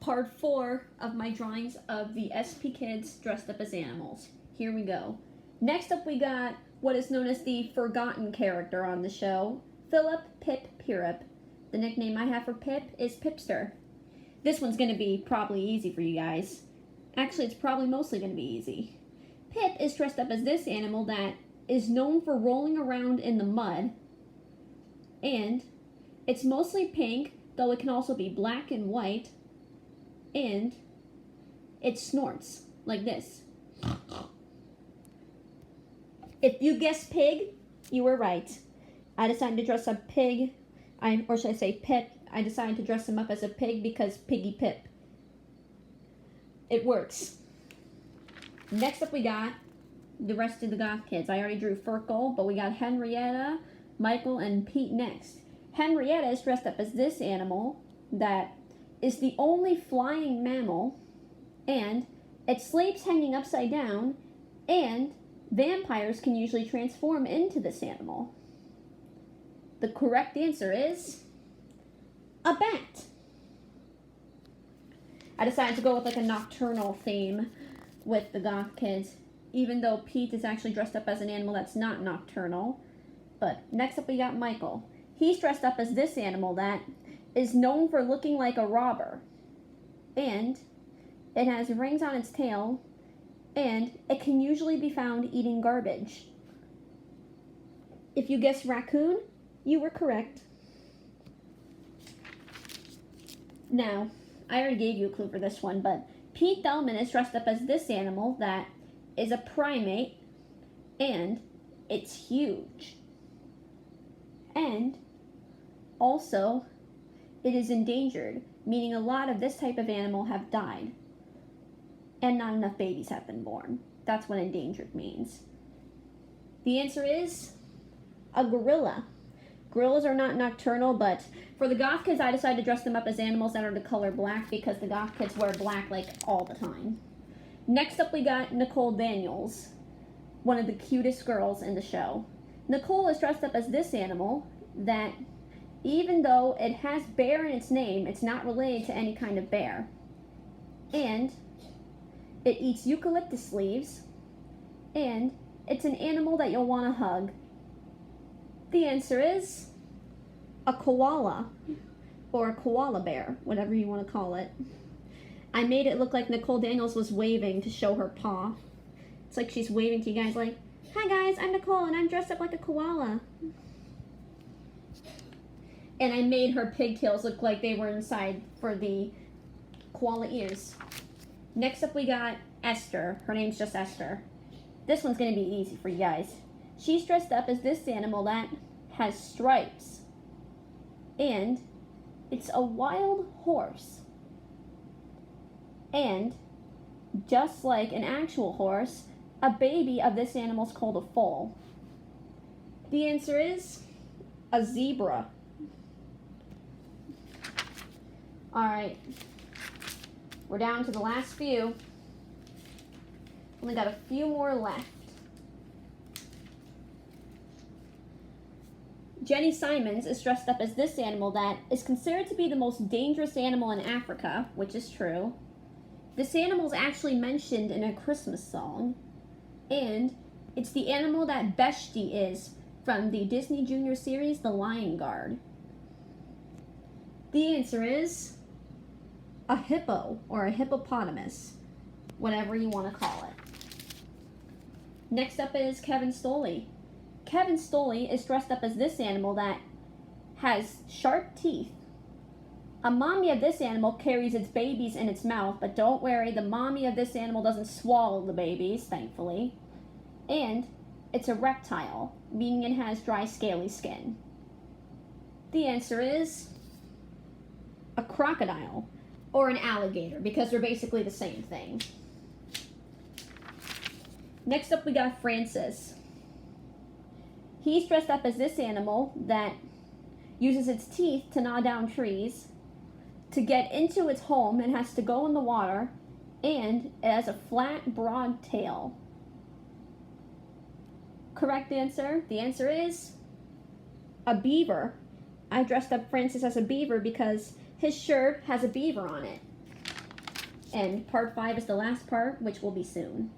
part 4 of my drawings of the SP kids dressed up as animals. Here we go. Next up we got what is known as the forgotten character on the show, Philip Pip Pirip. The nickname I have for Pip is Pipster. This one's going to be probably easy for you guys. Actually, it's probably mostly going to be easy. Pip is dressed up as this animal that is known for rolling around in the mud, and it's mostly pink, though it can also be black and white, and it snorts like this. If you guessed pig, you were right. I decided to dress up pig, or should I say Pip. I decided to dress him up as a pig because Piggy Pip. It works. Next up we got the rest of the goth kids. I already drew Furkle, but we got Henrietta, Michael, and Pete next. Henrietta is dressed up as this animal that is the only flying mammal, and it sleeps hanging upside down, and vampires can usually transform into this animal. The correct answer is a bat. I decided to go with like a nocturnal theme with the goth kids, even though Pete is actually dressed up as an animal that's not nocturnal. But next up we got Michael. He's dressed up as this animal that is known for looking like a robber. And it has rings on its tail, and it can usually be found eating garbage. If you guessed raccoon, you were correct. Now, I already gave you a clue for this one, but Pete Delman is dressed up as this animal that is a primate, and it's huge. And also, it is endangered, meaning a lot of this type of animal have died, and not enough babies have been born. That's what endangered means. The answer is a gorilla. Gorillas are not nocturnal, but for the goth kids, I decided to dress them up as animals that are the color black because the goth kids wear black like all the time. Next up, we got Nicole Daniels, one of the cutest girls in the show. Nicole is dressed up as this animal that, even though it has bear in its name, it's not related to any kind of bear. And it eats eucalyptus leaves, and it's an animal that you'll want to hug. The answer is a koala, or a koala bear, whatever you want to call it. I made it look like Nicole Daniels was waving to show her paw. It's like she's waving to you guys like, "Hi guys, I'm Nicole and I'm dressed up like a koala." And I made her pigtails look like they were inside for the koala ears. Next up we got Esther. Her name's just Esther. This one's going to be easy for you guys. She's dressed up as this animal that has stripes. And it's a wild horse. And just like an actual horse, a baby of this animal is called a foal. The answer is a zebra. Alright, we're down to the last few. Only got a few more left. Jenny Simons is dressed up as this animal that is considered to be the most dangerous animal in Africa, which is true. This animal is actually mentioned in a Christmas song, and it's the animal that Beshti is from the Disney Junior series, The Lion Guard. The answer is a hippo, or a hippopotamus, whatever you want to call it. Next up is Kevin Stoley. Kevin Stoley is dressed up as this animal that has sharp teeth. A mommy of this animal carries its babies in its mouth, but don't worry, the mommy of this animal doesn't swallow the babies, thankfully. And it's a reptile, meaning it has dry, scaly skin. The answer is a crocodile, or an alligator, because they're basically the same thing. Next up we got Francis. He's dressed up as this animal that uses its teeth to gnaw down trees, to get into its home and has to go in the water, and it has a flat, broad tail. Correct answer? The answer is a beaver. I dressed up Francis as a beaver because his shirt has a beaver on it. And part 5 is the last part, which will be soon.